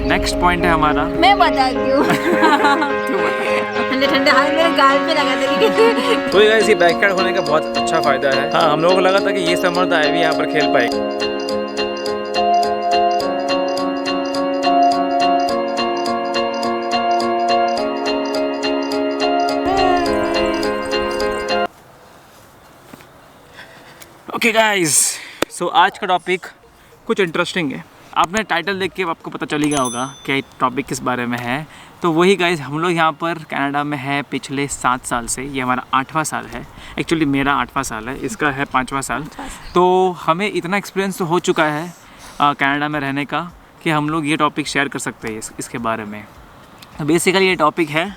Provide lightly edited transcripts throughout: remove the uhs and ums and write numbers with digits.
Next point है हमारा, मैं बताती हूँ। ठंडे ठंडे हाथ मेरे गाल पे लगा देंगे। तो गाइस ये बैकयार्ड होने का बहुत अच्छा फायदा है। हाँ, हम लोगों को लगा था कि ये समर तो भी यहाँ पर खेल पाएगी। ओके गाइस, सो आज का टॉपिक कुछ इंटरेस्टिंग है। आपने टाइटल देख के आपको पता चल गया होगा कि टॉपिक किस बारे में है। तो वही गाइस, हम लोग यहाँ पर कनाडा में है पिछले 7 साल से। ये हमारा 8वां साल है। एक्चुअली मेरा 8वां साल है, इसका है 5वां साल। तो हमें इतना एक्सपीरियंस तो हो चुका है कनाडा में रहने का कि हम लोग ये टॉपिक शेयर कर सकते हैं इसके बारे में। तो बेसिकली ये टॉपिक है,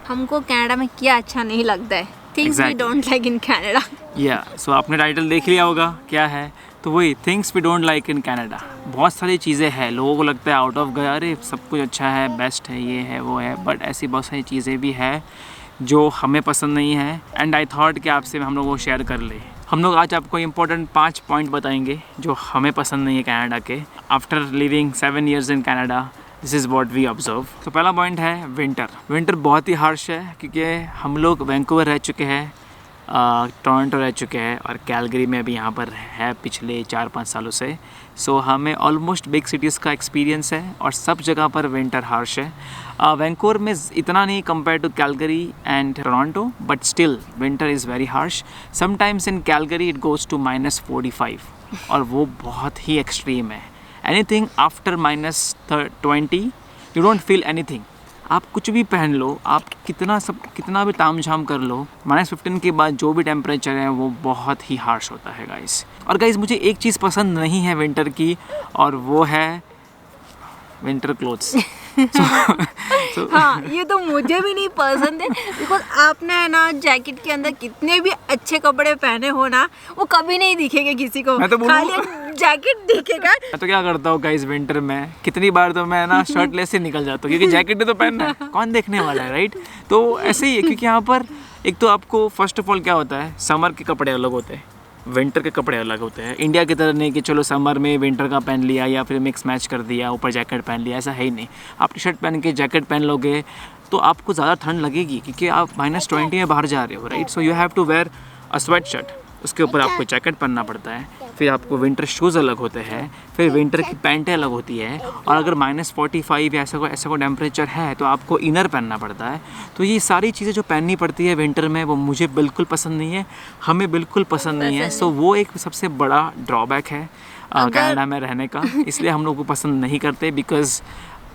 हमको कनाडा में क्या अच्छा नहीं लगता है। Things we don't like in Canada. या सो आपने टाइटल देख लिया होगा क्या है। तो वही things we don't like in Canada. बहुत सारी चीज़ें हैं, लोगों को लगता है आउट ऑफ गया, अरे सब कुछ अच्छा है, बेस्ट है, ये है वो है, बट ऐसी बहुत सारी चीज़ें भी है जो हमें पसंद नहीं है। एंड आई थॉट कि आपसे हम लोग वो शेयर कर ले। हम लोग आज आपको इंपॉर्टेंट 5 पॉइंट बताएंगे जो हमें पसंद नहीं है कनाडा के। After living 7 years in Canada, this is what we observe. तो पहला पॉइंट है विंटर। विंटर बहुत ही हार्श है क्योंकि हम लोग वैंकूवर रह चुके हैं, टोरंटो रह चुके हैं और कैलगरी में भी यहाँ पर है पिछले 4-5 सालों से। सो हमें ऑलमोस्ट बिग सिटीज़ का एक्सपीरियंस है और सब जगह पर विंटर हार्श है। वैंकूवर में इतना नहीं compare to Calgary and Toronto, but still winter is very harsh. Sometimes in Calgary it goes to -45 और वो बहुत ही एक्सट्रीम है। Anything after -20 you don't feel anything. आप कुछ भी पहन लो, आप कितना भी ताम झाम कर लो, -15 के बाद जो भी टेम्परेचर है वो बहुत ही हार्श होता है गाइस। और गाइस मुझे एक चीज़ पसंद नहीं है विंटर की, और वो है विंटर क्लोथ्स। हाँ, ये तो मुझे भी नहीं पसंद है। बिकॉज आपने है ना जैकेट के अंदर कितने भी अच्छे कपड़े पहने हो ना, वो कभी नहीं दिखेंगे किसी को। मैं तो खाली जैकेट दिखेगा। मैं तो क्या करता हूँ गाइस, विंटर में कितनी बार तो मैं ना शर्टलेस से निकल जाता हूँ क्योंकि जैकेट भी तो पहनना है, कौन देखने वाला है, राइट। तो ऐसे ही है क्योंकि यहाँ पर एक तो आपको फर्स्ट ऑफ ऑल क्या होता है, समर के कपड़े अलग होते हैं, विंटर के कपड़े अलग होते हैं। इंडिया की तरह नहीं कि चलो समर में विंटर का पहन लिया या फिर मिक्स मैच कर दिया, ऊपर जैकेट पहन लिया, ऐसा है ही नहीं। आप टी शर्ट पहन के जैकेट पहन लोगे तो आपको ज़्यादा ठंड लगेगी क्योंकि आप -20 में बाहर जा रहे हो, right. So you have to wear a sweat shirt, उसके ऊपर आपको जैकेट पहनना पड़ता है, फिर आपको विंटर शूज़ अलग होते हैं, फिर विंटर की पैंटें अलग होती है, और अगर -45 या ऐसा कोई टेम्परेचर है तो आपको इनर पहनना पड़ता है। तो ये सारी चीज़ें जो पहननी पड़ती है विंटर में वो मुझे बिल्कुल पसंद नहीं है, हमें बिल्कुल पसंद नहीं है। सो वो एक सबसे बड़ा ड्रॉबैक है कनाडा में रहने का, इसलिए हम लोग को पसंद नहीं करते। बिकॉज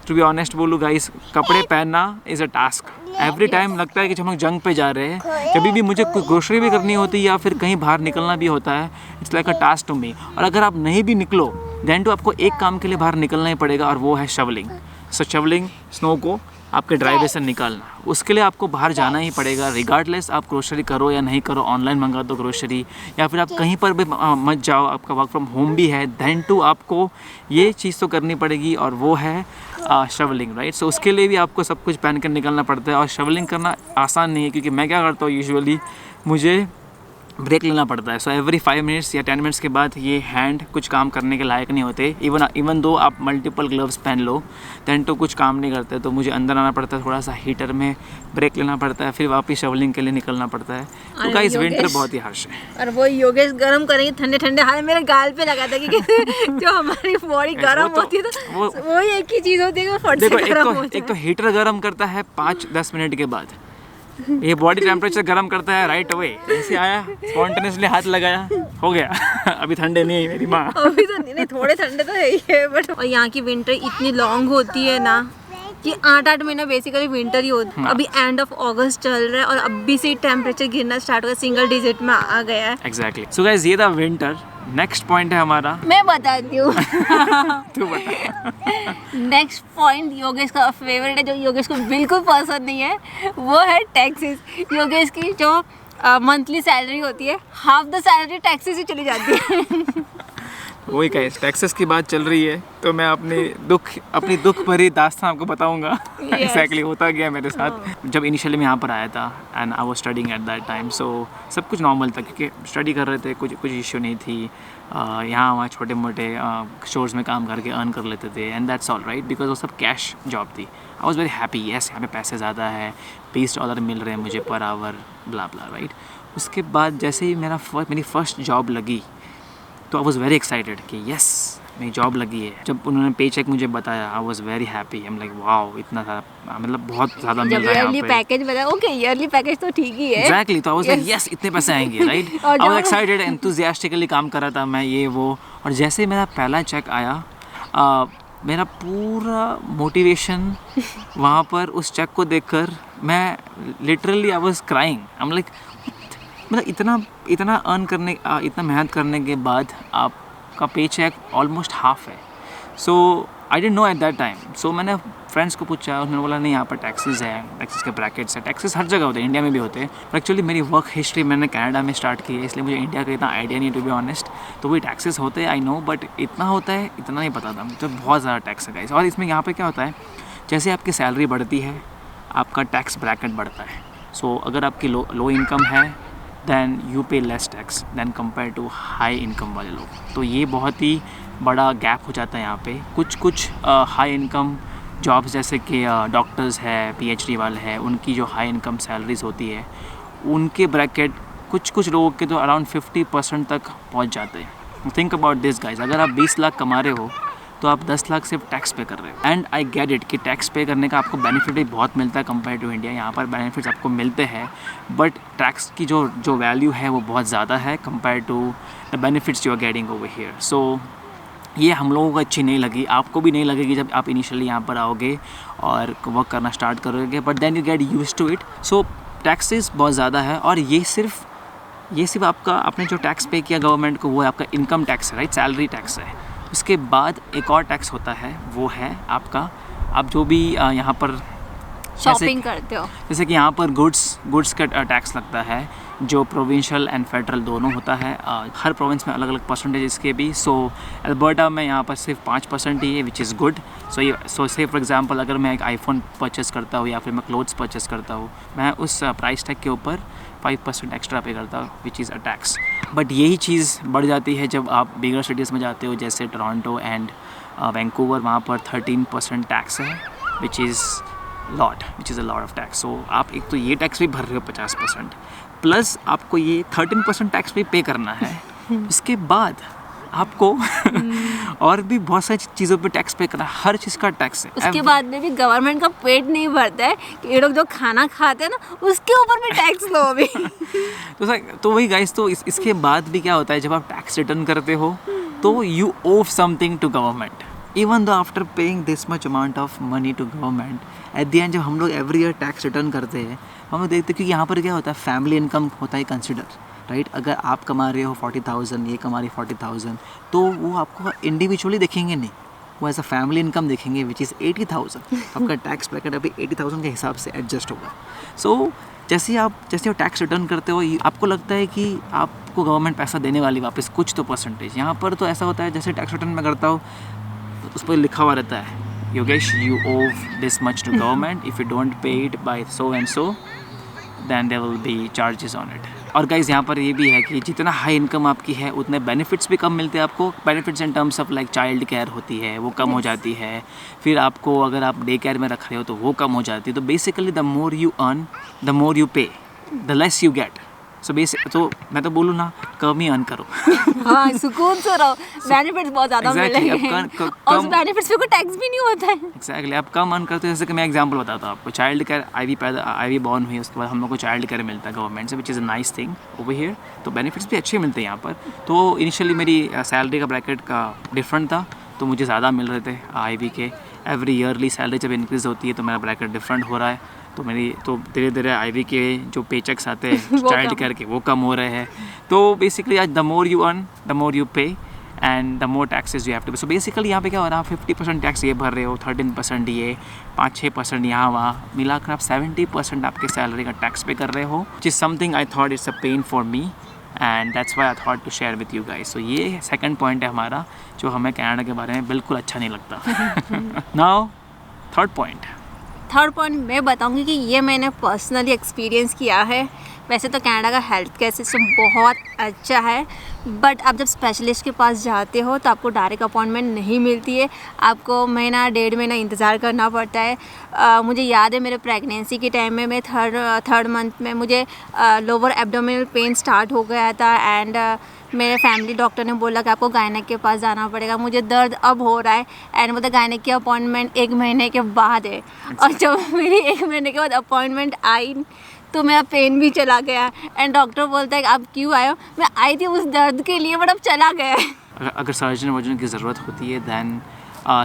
टू बी ऑनेस्ट बोलूँ गाइस, कपड़े पहनना is a task. Every time लगता है कि जब हम लोग जंग पे जा रहे हैं, कभी भी मुझे कोई ग्रोसरी भी करनी होती है या फिर कहीं बाहर निकलना भी होता है, it's like a task to me. और अगर आप नहीं भी निकलो देन तो आपको एक काम के लिए बाहर निकलना ही पड़ेगा, और वो है शवलिंग। सो शवलिंग, स्नो को आपके ड्राइवे से निकालना, उसके लिए आपको बाहर जाना ही पड़ेगा। रिगार्डलेस आप ग्रोसरी करो या नहीं करो, ऑनलाइन मंगा दो ग्रोसरी, या फिर आप कहीं पर भी मत जाओ, आपका वर्क फ्रॉम होम भी है, देन टू आपको ये चीज़ तो करनी पड़ेगी, और वो है शवलिंग, राइट। सो उसके लिए भी आपको सब कुछ पहन कर निकलना पड़ता है, और शवलिंग करना आसान नहीं है क्योंकि मैं क्या करता हूँ यूजुअली, मुझे ब्रेक लेना पड़ता है। सो एवरी 5 मिनट्स या 10 मिनट्स के बाद ये हैंड कुछ काम करने के लायक नहीं होते। इवन दो आप मल्टीपल ग्लव्स पहन लो देन तो कुछ काम नहीं करते। तो मुझे अंदर आना पड़ता है, थोड़ा सा हीटर में ब्रेक लेना पड़ता है, फिर वापस शवलिंग के लिए निकलना पड़ता है। तो गाइस विंटर बहुत ही हार्श है। और वो योगेश गरम करेंगे, ठंडे ठंडे हाथ मेरे गाल पे लगा देंगे। जो हमारी बॉडी गरम होती है तो वो एक ही चीज़ होती है कि वो फट से गरम हो जाए। एक तो हीटर गर्म करता है 5-10 मिनट के बाद, ये बॉडी टेम्परेचर गर्म करता है राइट अवे। ऐसे आया स्पॉन्टेनियसली हाथ लगाया, हो गया। अभी ठंडे नहीं है मेरी माँ, अभी तो नहीं, थोड़े ठंडे तो है ही है, बट और यहाँ की विंटर इतनी लॉन्ग होती है ना कि 8-8 महीना बेसिकली विंटर ही होता है। अभी एंड ऑफ अगस्त चल रहा है और अभी से टेम्परेचर गिरना स्टार्ट हो गया, सिंगल डिजिट में आ गया है। एग्जैक्टली। सो गाइस ये था विंटर। नेक्स्ट पॉइंट है हमारा, मैं बताती हूँ। तू बता। नेक्स्ट पॉइंट योगेश का फेवरेट है, जो योगेश को बिल्कुल पसंद नहीं है, वो है टैक्सेस। योगेश की जो मंथली सैलरी होती है, हाफ द सैलरी टैक्सेस ही चली जाती है। वही गाइस, टैक्सेस की बात चल रही है तो मैं अपनी दुख भरी दास्तान आपको बताऊंगा। एग्जैक्टली होता गया मेरे साथ। जब इनिशियली मैं यहाँ पर आया था and I was studying at that time, so सब कुछ नॉर्मल था क्योंकि स्टडी कर रहे थे, कुछ इश्यू नहीं थी। यहाँ वहाँ छोटे मोटे स्टोर्स में काम करके अर्न कर लेते थे and that's all right, because वो सब कैश जॉब थी। I was very happy, yes यहाँ पे पैसे ज़्यादा है, $20 मिल रहे हैं मुझे पर आवर, ब्ला ब्ला राइट। उसके बाद जैसे ही मेरी फर्स्ट जॉब लगी तो आई वॉज़ वेरी एक्साइटेड कि येस मेरी जॉब लगी है। जब उन्होंने पे चेक मुझे बताया I was very happy. I am like wow, इतना ज़्यादा, मतलब बहुत ज़्यादा मिल रहा है यहाँ पे। पैकेज बताया, ओके ईयरली पैकेज तो ठीक ही है। एग्जैक्टली, तो आई वाज लाइक यस इतने पैसे आएंगे right. I was excited, enthusiastically काम कर रहा था मैं ये वो। और जैसे मेरा पहला चेक आया मेरा पूरा मोटिवेशन वहाँ पर उस चेक को देखकर मैं literally I was crying. I am like मतलब इतना अर्न करने, इतना मेहनत करने के बाद आपका पे चेक ऑलमोस्ट हाफ है। So I didn't know at that time. So मैंने फ्रेंड्स को पूछा, उन्होंने बोला नहीं यहाँ पर टैक्सेस है, टैक्सेस के ब्रैकेट्स है। टैक्सेस हर जगह होते हैं, इंडिया में भी होते हैं, पर एक्चुअली मेरी वर्क हिस्ट्री मैंने कनाडा में स्टार्ट की है, इसलिए मुझे इंडिया का इतना आइडिया नहीं, टू बी ऑनेस्ट। तो वही टैक्सेस होते हैं आई नो, बट इतना होता है इतना नहीं पता था, तो बहुत ज़्यादा टैक्स है गाइस। और इसमें यहाँ पर क्या होता है, जैसे आपकी सैलरी बढ़ती है आपका टैक्स ब्रैकेट बढ़ता है। सो अगर आपकी लो इनकम है then you pay less tax than compare to high income वाले लोग। तो ये बहुत ही बड़ा गैप हो जाता है यहाँ पे। कुछ हाई इनकम जॉब्स जैसे कि डॉक्टर्स है, PhD वाले हैं, उनकी जो हाई इनकम सैलरीज होती है उनके ब्रैकेट कुछ लोगों के तो अराउंड 50% तक पहुँच जाते हैं। थिंक अबाउट दिस गाइज, अगर आप 20 लाख कमा रहे हो तो आप 10 लाख सिर्फ टैक्स पे कर रहे हो। एंड आई गेट इट कि टैक्स पे करने का आपको बेनिफिट भी बहुत मिलता है कंपेयर टू इंडिया। यहाँ पर बेनिफिट्स आपको मिलते हैं बट टैक्स की जो वैल्यू है वो बहुत ज़्यादा है compare to the benefits you are getting over here. So ये हम लोगों को अच्छी नहीं लगी, आपको भी नहीं लगेगी जब आप इनिशियली यहाँ पर आओगे और वर्क करना स्टार्ट करोगे, but then you get used to it. So taxes बहुत ज़्यादा है और ये सिर्फ आपका आपने जो टैक्स पे किया गवर्नमेंट को वो आपका इनकम टैक्स है राइट, सैलरी टैक्स है। उसके बाद एक और टैक्स होता है, वो है आपका, आप जो भी यहाँ पर शॉपिंग करते हो, जैसे कि यहाँ पर गुड्स का टैक्स लगता है जो प्रोविंशियल एंड फेडरल दोनों होता है। हर प्रोविंस में अलग अलग परसेंटेज इसके भी। सो अल्बर्टा में यहाँ पर सिर्फ 5% ही है विच इज़ गुड। सो से फॉर एग्जांपल अगर मैं एक आईफोन परचेस करता हूँ या फिर मैं क्लोथ्स परचेस करता हूँ, मैं उस प्राइस टैग के ऊपर 5% एक्स्ट्रा पे करता हूँ विच इज़ अ टैक्स। बट यही चीज़ बढ़ जाती है जब आप बिगर सिटीज़ में जाते हो जैसे टोरंटो एंड वैंकूवर, वहाँ पर 13% टैक्स है which is a lot of tax. So आप एक तो ये टैक्स भी भर रहे हो 50%, प्लस आपको ये 13% टैक्स भी पे करना है। इसके बाद आपको और भी बहुत सारी चीज़ों पे टैक्स पे करना है, हर चीज़ का टैक्स है। उसके बाद में भी गवर्नमेंट का पेट नहीं भरता है कि ये लोग जो खाना खाते हैं ना उसके ऊपर भी टैक्स लो अभी। तो वही गाइस, तो इसके बाद भी क्या होता है जब आप टैक्स रिटर्न करते हो तो you owe something to government. Even though after paying this much amount of money to government, at the end जब हम लोग एवरी ईयर टैक्स रिटर्न करते हैं हम लोग देखते हैं कि यहाँ पर क्या होता है, फैमिली इनकम होता है कंसिडर राइट। अगर आप कमा रहे हो 40,000, ये कमा रही 40,000, तो वो आपको इंडिविजुअली देखेंगे नहीं, वो एज अ फैमिली इनकम देखेंगे विच इज़ 80,000। आपका टैक्स ब्रैकेट अभी 80,000 के हिसाब से एडजस्ट होगा। सो जैसे आप टैक्स रिटर्न करते हो आपको लगता है कि आपको गवर्नमेंट पैसा देने वाली वापस कुछ तो परसेंटेज। यहाँ पर तो ऐसा होता है जैसे टैक्स रिटर्न में करता हूँ तो उस पर लिखा हुआ रहता है Yogesh you owe this much to government, if you don't pay it by so and so then there will be charges on it. और गाइज यहाँ पर ये भी है कि जितना हाई इनकम आपकी है उतने बेनिफिट्स भी कम मिलते हैं आपको। Benefits in terms of like child care होती है वो कम हो जाती है, फिर आपको अगर आप डे केयर में रख रहे हो तो वो कम हो जाती है। तो basically the more you earn the more you पे, द लेस यू गेट। सो तो मैं तो बोलूँ ना, कम ही अर्न करो। हाँ, सुकून से रहो, बेनिफिट्स बहुत ज़्यादा मिलेंगे और उस बेनिफिट्स पे कोई टैक्स भी नहीं होता है। एक्जैक्टली, आप कम अर्न करते हो। जैसे कि मैं एग्जांपल बताता हूँ आपको, चाइल्ड केयर आईवी बॉर्न हुई उसके बाद हम लोग को चाइल्ड केयर मिलता है गवर्नमेंट से विच is a nice thing over here. तो बेनिफिट्स भी अच्छे मिलते हैं यहाँ पर। तो इनिशियली मेरी सैलरी का ब्रैकेट का डिफरेंट था तो मुझे ज़्यादा मिल रहे थे आईवी के। एवरी ईयरली सैलरी जब इंक्रीज़ होती है तो मेरा ब्रैकेट डिफरेंट हो रहा है। तो धीरे धीरे आईवी के जो पे चेक्स आते हैं चाइल्ड केयर के वो कम हो रहे हैं। तो बेसिकली आज the more you earn the more you pay and the more taxes you have to pay. So basically यहाँ पे क्या हो रहा है, 50% टैक्स ये भर रहे हो, 13% ये, 5-6% यहाँ वहाँ मिलाकर आप 70% आपके सैलरी का टैक्स पे कर रहे हो, which is something I thought it's a pain for me and that's why I thought to share with you guys. So ये सेकंड पॉइंट है हमारा जो हमें कनाडा के बारे में बिल्कुल अच्छा नहीं लगता. नाउ थर्ड पॉइंट मैं बताऊंगी कि ये मैंने पर्सनली एक्सपीरियंस किया है. वैसे तो कनाडा का हेल्थ केयर सिस्टम बहुत अच्छा है, बट आप जब स्पेशलिस्ट के पास जाते हो तो आपको डायरेक्ट अपॉइंटमेंट नहीं मिलती है. आपको महीना 1.5 महीना इंतज़ार करना पड़ता है. मुझे याद है मेरे प्रेगनेंसी के टाइम में मैं थर्ड मंथ में मुझे लोअर एब्डोमिनल पेन स्टार्ट हो गया था. एंड मेरे फैमिली डॉक्टर ने बोला कि आपको गायनेक के पास जाना पड़ेगा. मुझे दर्द अब हो रहा है एंड मुझे गायनेक की अपॉइंटमेंट 1 महीने के बाद है. और जब मेरी 1 महीने के बाद अपॉइंटमेंट आई तो मेरा पेन भी चला गया. एंड डॉक्टर बोलता है कि आप क्यों आए हो. मैं आई थी उस दर्द के लिए, बट अब चला गया है. अगर सर्जन वर्जन की ज़रूरत होती है then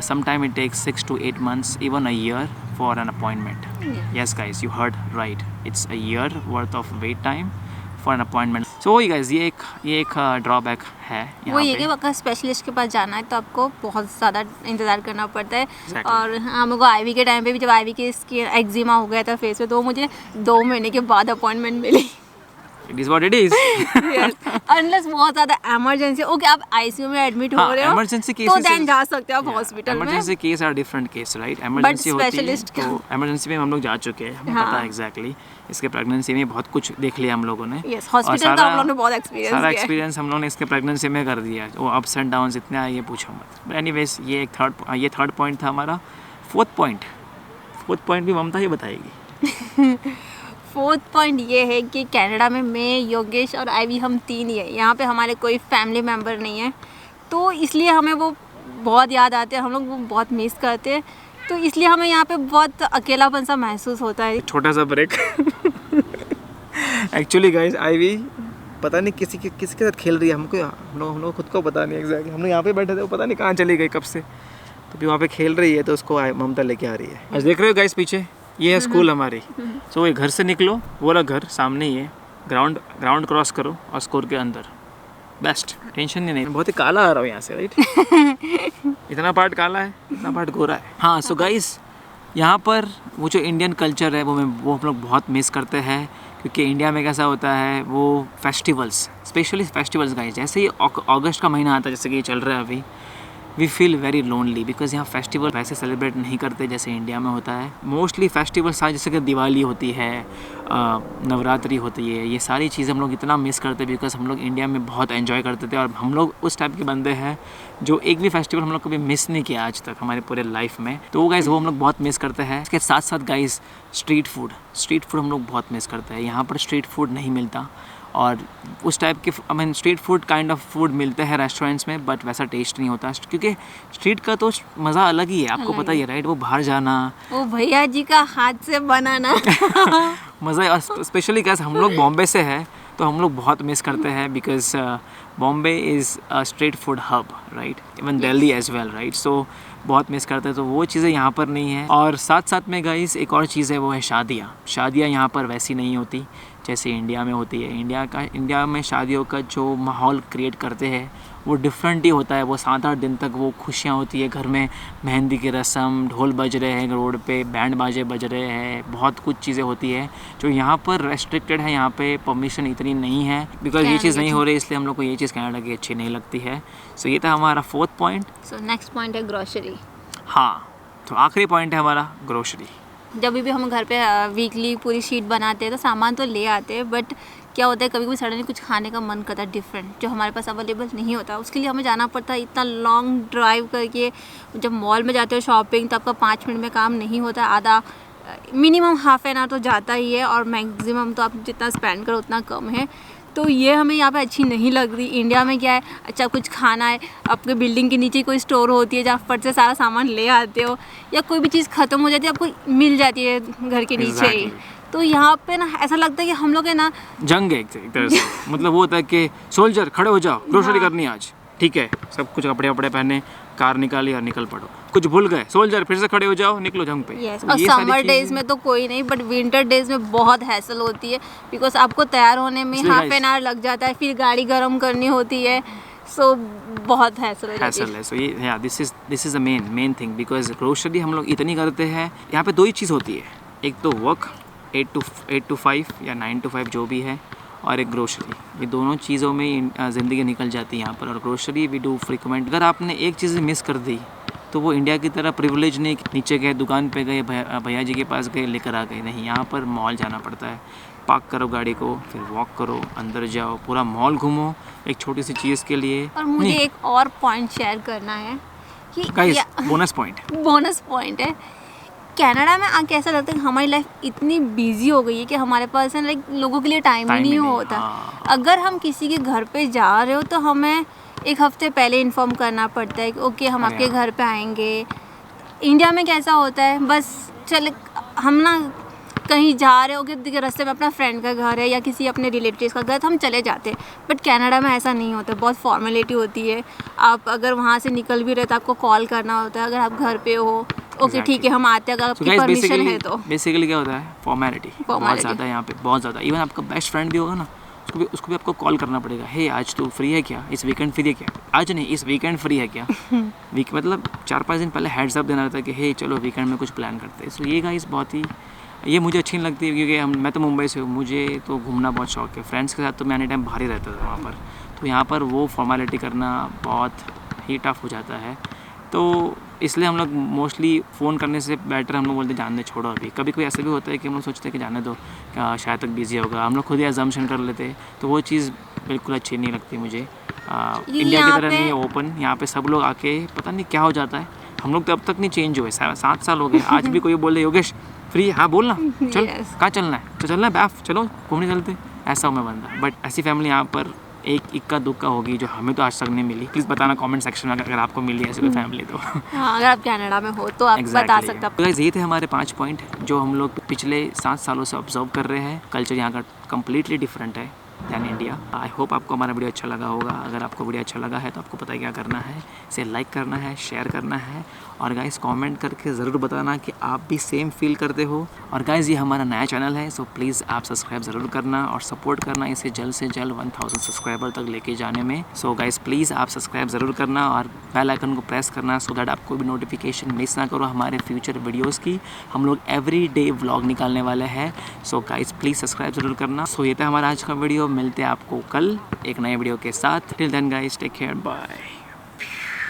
sometime it takes 6 to 8 months, even a year for an appointment. Yes guys, you heard right. It's a year worth of wait time for an appointment. So वही guys, ये एक drawback है यहाँ वो ये पे. कि अगर स्पेशलिस्ट के पास जाना है तो आपको बहुत ज़्यादा इंतज़ार करना पड़ता है. Exactly. और हम लोग को आईवी के टाइम पे भी जब आईवी की स्किन एक्जिमा हो गया था फेस पे, तो मुझे 2 महीने के बाद अपॉइंटमेंट मिली. It is what it is. Unless बहुत ज़्यादा इमरजेंसी. ओके, आप आईसीयू में एडमिट हो रहे हो emergency तो cases देन जा सकते हो आप हॉस्पिटल में. emergency case are different case, right? emergency होती है specialist तो emergency में हम लोग जा चुके हैं, हमें पता है exactly. इसके प्रेगनेंसी में बहुत कुछ देख लिया हम लोगों ने. Yes, हॉस्पिटल का हम लोगों ने बहुत एक्सपीरियंस सारा किया है. एक्सपीरियंस हम लोगों ने इसके प्रेगनेंसी में कर दिया. वो अप्स एंड डाउन्स इतने आए, ये पूछो मत. बट एनीवेज ये थर्ड पॉइंट था हमारा. फोर्थ पॉइंट भी ममता ही बताएगी. फोर्थ पॉइंट ये है कि कनाडा में मैं, योगेश और आईवी हम 3 ही है. यहाँ पे हमारे कोई फैमिली मेम्बर नहीं है, तो इसलिए हमें वो बहुत याद आते हैं. हम लोग वो बहुत मिस करते हैं, तो इसलिए हमें यहाँ पे बहुत अकेलापन सा महसूस होता है. छोटा सा ब्रेक. एक्चुअली गाइस, आईवी पता नहीं किसी के साथ खेल रही है. हम लोग खुद को पता नहीं एग्जैक्टली. हम लोग यहाँ पे बैठे थे, वो पता नहीं कहाँ चली गई कब से. तो भी वहाँ पे खेल रही है, तो उसको ममता लेके आ रही है. आज देख रहे हो गाइस पीछे, ये है स्कूल हमारी. सो ये घर से निकलो, वो रहा घर सामने ही है. ग्राउंड क्रॉस करो और स्कूल के अंदर. बेस्ट, टेंशन नहीं. बहुत ही काला आ रहा हूँ यहाँ से, राइट. इतना पार्ट काला है, इतना पार्ट गोरा है. हाँ, सो गाइस यहाँ पर वो जो इंडियन कल्चर है वो हम लोग बहुत मिस करते हैं. क्योंकि इंडिया में कैसा होता है, वो फेस्टिवल्स, स्पेशली फेस्टिवल्स गाइस, जैसे ही अगस्त का महीना आता है, जैसे कि ये चल रहा है अभी, we feel very lonely. Because यहाँ फेस्टिवल वैसे सेलिब्रेट नहीं करते जैसे इंडिया में होता है. मोस्टली फेस्टिवल्स जैसे कि दिवाली होती है, नवरात्रि होती है, ये सारी चीज़ें हम लोग इतना मिस करते हैं. बिकॉज हम लोग इंडिया में बहुत एंजॉय करते थे, और हम लोग उस टाइप के बंदे हैं जो एक भी फेस्टिवल हम लोग कभी मिस नहीं किया आज तक हमारे पूरे लाइफ में. तो वो गाइस, वो हम लोग बहुत मिस करते हैं. इसके साथ साथ गाइस, स्ट्रीट फूड हम लोग बहुत मिस करते हैं. यहाँ पर स्ट्रीट फूड नहीं मिलता, और उस टाइप के street food kind of food मिलते हैं रेस्टोरेंट्स में, बट वैसा टेस्ट नहीं होता. क्योंकि स्ट्रीट का तो मज़ा अलग ही है, आपको पता ही है, राइट. वो बाहर जाना, वो भैया जी का हाथ से बनाना मज़ा. स्पेशली कैसे हम लोग बॉम्बे से हैं, तो हम लोग बहुत मिस करते हैं. Because Bombay is a street food hub, right. Even Delhi as well, right. So बहुत मिस करते हैं. तो वो चीज़ें यहाँ पर नहीं है. और साथ में गाइस एक और चीज़ है, वो है शादियाँ यहाँ पर वैसी नहीं होती जैसे इंडिया में होती है. इंडिया में शादियों का जो माहौल क्रिएट करते हैं वो डिफरेंट ही होता है. वो 7-8 दिन तक वो खुशियाँ होती है घर में. मेहंदी की रस्म, ढोल बज रहे हैं रोड पे, बैंड बाजे बज रहे हैं, बहुत कुछ चीज़ें होती है जो यहाँ पर रेस्ट्रिक्टेड है. यहाँ पे परमिशन इतनी नहीं है, बिकॉज ये चीज़ नहीं हो रही, इसलिए हम लोग को ये चीज़ कनाडा की अच्छी नहीं लगती है. सो ये था हमारा fourth point. So next point है ग्रोसरी. हाँ, तो आखिरी पॉइंट है हमारा ग्रोसरी. जब भी हम घर पे वीकली पूरी शीट बनाते हैं तो सामान तो ले आते हैं, बट क्या होता है कभी कभी सडनली कुछ खाने का मन करता है डिफरेंट, जो हमारे पास अवेलेबल नहीं होता. उसके लिए हमें जाना पड़ता है इतना लॉन्ग ड्राइव करके. जब मॉल में जाते हो शॉपिंग, तो आपका 5 मिनट में काम नहीं होता. आधा मिनिमम हाफ एन आवर तो जाता ही है, और मैक्सिमम तो आप जितना स्पेंड करो उतना कम है. तो ये हमें यहाँ पे अच्छी नहीं लग रही. इंडिया में क्या है, अच्छा कुछ खाना है, आपके बिल्डिंग के नीचे कोई स्टोर होती है जहाँ फट से सारा सामान ले आते हो, या कोई भी चीज़ ख़त्म हो जाती है आपको मिल जाती है घर के नीचे ही. तो यहाँ पे ना ऐसा लगता है कि हम लोग है ना जंग है एक तरह से. मतलब वो होता है कि सोल्जर खड़े हो जाओ, ग्रोसरी करनी आज, ठीक है. सब कुछ कपड़े पहने, कार निकाली और निकल पड़ो. कुछ भूल गए, सोल्जर फिर से खड़े हो जाओ, निकलो जंग पे. yes. और समर डेज में तो कोई नहीं, बट विंटर डेज में बहुत हैसल होती है. बिकॉज आपको तैयार होने में हाफ एन आवर लग जाता है, फिर गाड़ी गर्म करनी होती है. सो बहुत हैसल हो जाती है. सो ये this is the main thing. Because grocery हम लोग इतनी करते हैं. यहाँ पे 2 ही चीज़ होती है, एक तो वर्क 8 to 5 या 9 to 5 जो भी है, और एक ग्रोसरी, ये दोनों चीज़ों में ज़िंदगी निकल जाती है यहाँ पर। और ग्रोसरी वी डू फ्रिक्वेंट। अगर आपने एक चीज़ मिस कर दी तो वो इंडिया की तरह प्रिविलेज नहीं, नीचे गए दुकान पे गए भैया जी के पास गए लेकर आ गए, नहीं, यहाँ पर मॉल जाना पड़ता है। पार्क करो गाड़ी को, फिर वॉक करो, अंदर जाओ, पूरा मॉल घूमो एक छोटी सी चीज़ के लिए। और मुझे एक और पॉइंट शेयर करना है कि गाइस बोनस पॉइंट है, कनाडा में आके ऐसा लगता है कि हमारी लाइफ इतनी बिजी हो गई है कि हमारे पास लाइक लोगों के लिए टाइम ही नहीं होता। अगर हम किसी के घर पे जा रहे हो तो हमें एक हफ्ते पहले इन्फॉर्म करना पड़ता है कि ओके हम आपके घर पे आएंगे। इंडिया में कैसा होता है, बस चल हम ना कहीं जा रहे हो कि रास्ते में अपना फ्रेंड का घर है या किसी अपने रिलेटिव्स का घर, तो हम चले जाते हैं। बट कनाडा में ऐसा नहीं होता, बहुत फॉर्मेलिटी होती है। आप अगर वहाँ से निकल भी रहे तो आपको कॉल करना होता है, अगर आप घर पे हो ओके ठीक है हम आते हैं, अगर आपकी परमिशन है तो। बेसिकली क्या होता है, फॉर्मेलिटी बहुत ज़्यादा यहाँ पे, बहुत ज़्यादा। इवन आपका बेस्ट फ्रेंड भी होगा ना, उसको भी आपको कॉल करना पड़ेगा, हे आज तू फ्री है क्या, इस वीकेंड फ्री है क्या, आज नहीं इस वीकेंड फ्री है क्या। मतलब 4-5 दिन पहले हेड्स अप देना रहता है कि हे चलो वीकेंड में कुछ प्लान करते हैं। सो ये गाइस बहुत ही, ये मुझे अच्छी नहीं लगती क्योंकि मैं तो मुंबई से हूँ, मुझे तो घूमना बहुत शौक है। फ्रेंड्स के साथ तो मैं एनी टाइम बाहर ही रहता था वहाँ पर, तो यहाँ पर वो फॉर्मेलिटी करना बहुत ही टफ हो जाता है। तो इसलिए हम लोग मोस्टली फ़ोन करने से बेटर हम लोग बोलते जाने छोड़ो अभी। कभी कोई ऐसा भी होता है कि हम लोग सोचते हैं कि जाने दो, क्या शायद तक बिज़ी होगा, हम लोग खुद ही अजम्पशन कर लेते, तो वो चीज़ बिल्कुल अच्छी नहीं लगती मुझे। इंडिया की तरह नहीं है ओपन, यहाँ पे सब लोग आके पता नहीं क्या हो जाता है। हम लोग तो अब तक नहीं चेंज हुए, 7 साल हो गए, आज भी कोई बोले योगेश फ्री, हाँ बोलना चल कहाँ चलना है, तो चलना है बैफ चलो घूमने चलते, ऐसा हूँ मैं बंदा। बट ऐसी फैमिली यहाँ पर एक इक्का दुक्का होगी जो हमें तो आज तक नहीं मिली। प्लीज़ बताना कमेंट सेक्शन में अगर आपको मिली ऐसी कोई फैमिली तो। हाँ, अगर आप कनाडा में हो तो आप बता सकते हैं। तो ये थे हमारे 5 पॉइंट जो हम लोग पिछले 7 सालों से ऑब्जर्व कर रहे हैं। कल्चर यहाँ का कम्प्लीटली डिफरेंट है दैन इंडिया। आई होप आपको हमारा वीडियो अच्छा लगा होगा। अगर आपको वीडियो अच्छा लगा है तो आपको पता है क्या करना है, इसे लाइक करना है, शेयर करना है और गाइस कमेंट करके ज़रूर बताना कि आप भी सेम फील करते हो। और गाइस ये हमारा नया चैनल है, सो प्लीज़ आप सब्सक्राइब ज़रूर करना और सपोर्ट करना इसे जल्द से जल्द 1000 सब्सक्राइबर तक लेके जाने में। सो गाइस प्लीज़ आप सब्सक्राइब ज़रूर करना और बेल आइकन को प्रेस करना सो दैट आपको भी नोटिफिकेशन मिस ना करो हमारे फ्यूचर वीडियोज़ की। हम लोग एवरी डे व्लॉग निकालने वाले हैं, सो गाइस प्लीज़ सब्सक्राइब ज़रूर करना। सो ये था हमारा आज का वीडियो, मिलते हैं आपको कल एक नए वीडियो के साथ। Till then guys take care, bye.